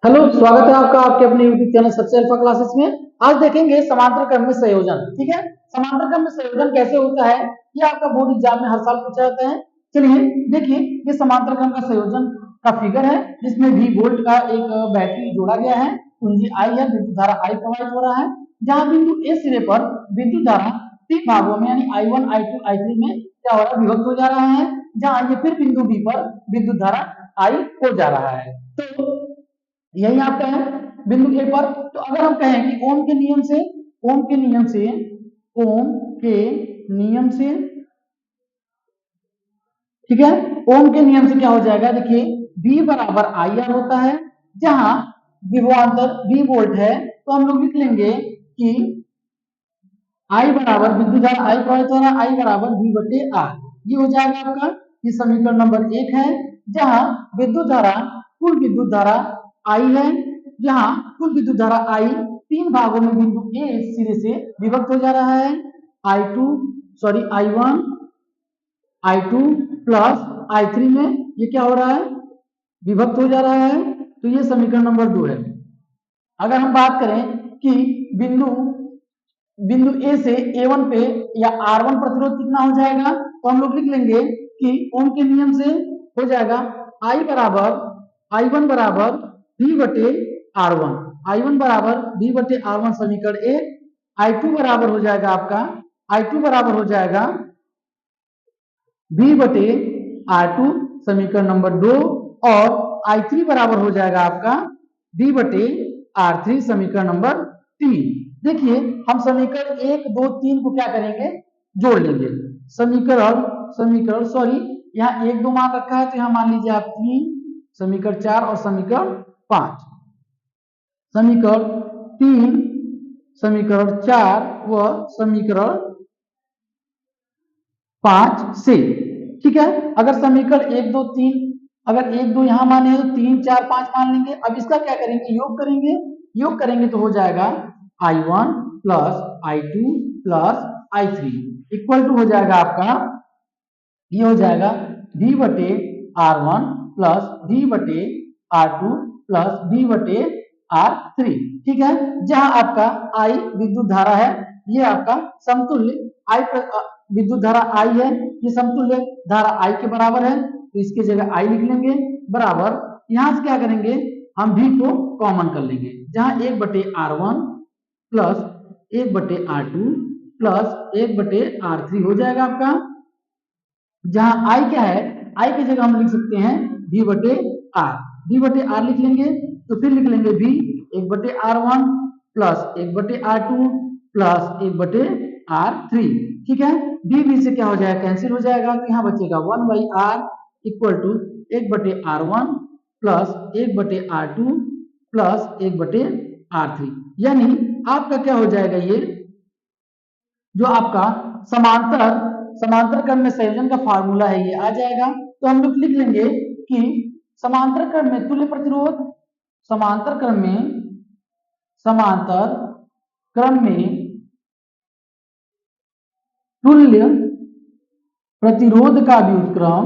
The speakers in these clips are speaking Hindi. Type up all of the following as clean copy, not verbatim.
हेलो, स्वागत है आपका आपके अपने यूट्यूब चैनल सबसे अल्फा क्लासेस में। आज देखेंगे समांतर क्रम में संयोजन। ठीक है, समांतर क्रम में संयोजन कैसे होता है, ये आपका बोर्ड एग्जाम में हर साल पूछा जाता है। चलिए देखिए, ये समांतर क्रम का संयोजन का फिगर है, जिसमें V वोल्ट का एक बैटरी जोड़ा गया है, पूंजी I है, विद्युत धारा I प्रवाहित हो रहा है। जहां बिंदु A सिरे पर विद्युत धारा तीन भागों में यानी I1, I2, I3 में क्या हो रहा है, विभक्त हो जा रहा है। जहां ये फिर बिंदु B पर विद्युत धारा I हो जा रहा है। तो यही आपका है बिंदु ए पर। तो अगर हम कहें कि ओम के नियम से ओम के नियम से ओम के नियम से ठीक है, ओम के नियम से क्या हो जाएगा, देखिए V बराबर आई आर होता है। जहां विभवांतर V वोल्ट है, तो हम लोग लिख लेंगे कि I बराबर विद्युत धारा I प्रवाहित हो रहा है, I बराबर V बटे आर। ये हो जाएगा आपका, ये समीकरण नंबर 1 है। जहां विद्युत धारा कुल विद्युत धारा I है, जहां कुल विद्युत धारा I तीन भागों में बिंदु A सिरे से विभक्त हो जा रहा है। I1 I2 प्लस I3 में ये क्या हो रहा है, विभक्त हो जा रहा है। तो ये समीकरण नंबर 2 है। अगर हम बात करें कि बिंदु बिंदु ए से A1 पे या R1 प्रतिरोध कितना हो जाएगा, तो हम लोग लिख लेंगे कि ओम के नियम से हो जाएगा I1 बराबर V बटे R1, I1 बराबर V बटे R1 समीकरण 1। I2 बराबर हो जाएगा आपका, I2 बराबर हो जाएगा V बटे R2 समीकरण नंबर 2। और I3 बराबर हो जाएगा आपका V बटे R3 समीकरण नंबर 3। देखिए, हम समीकरण 1, 2, 3 को क्या करेंगे, जोड़ लेंगे। समीकरण सॉरी, यहाँ 1, 2 मान रखा है, तो यहाँ मान लीजिए आप 3, समीकरण 4 और समीकरण 5। समीकरण 3, समीकरण 4 व समीकरण 5 से। ठीक है, अगर समीकरण 1, 2, 3 अगर 1, 2 यहां माने तो 3, 4, 5 मान लेंगे। अब इसका क्या करेंगे, योग करेंगे तो हो जाएगा I1 plus I2 plus I3 equal to हो जाएगा आपका, ये हो जाएगा V बटे R1 प्लस V बटे R2 प्लस V बटे R3। ठीक है, जहां आपका I विद्युत धारा है, ये आपका समतुल्य I विद्युत धारा I है, ये समतुल्य धारा I के बराबर है, तो इसकी जगह I लिख लेंगे बराबर। यहां से क्या करेंगे, हम V को कॉमन कर लेंगे, जहां 1 बटे R1 प्लस 1 बटे R2 प्लस 1 बटे R3 हो जाएगा आपका। जहां I क्या है, I की जगह हम लिख सकते हैं V बटे R, V बटे R लिख लेंगे। तो फिर लिख लेंगे V 1 बटे R1 प्लस 1 बटे R2 प्लस 1 बटे R3। ठीक है, V से क्या हो जाएगा, कैंसिल हो जाएगा, तो यहाँ बचेगा 1 बाई R इक्वल टू 1 बटे R1 प्लस 1 बटे R2 प्लस 1 बटे R3। यानी आपका क्या हो जाएगा, ये जो आपका समांतर क्रम में संयोजन का फार्मूला है, ये आ जाएगा। तो हम लोग लिख लेंगे कि समांतर क्रम में तुल्य प्रतिरोध, समांतर क्रम में तुल्य प्रतिरोध का व्युत्क्रम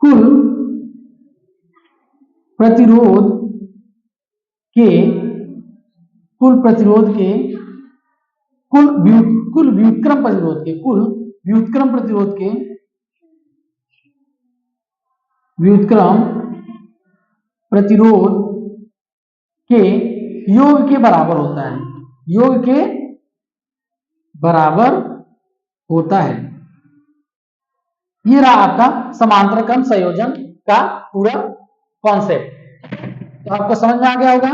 कुल व्युत्क्रम प्रतिरोध के योग के बराबर होता है, योग के बराबर होता है। ये रहा आपका समांतर क्रम संयोजन का पूरा कॉन्सेप्ट। तो आपको समझ में आ गया होगा।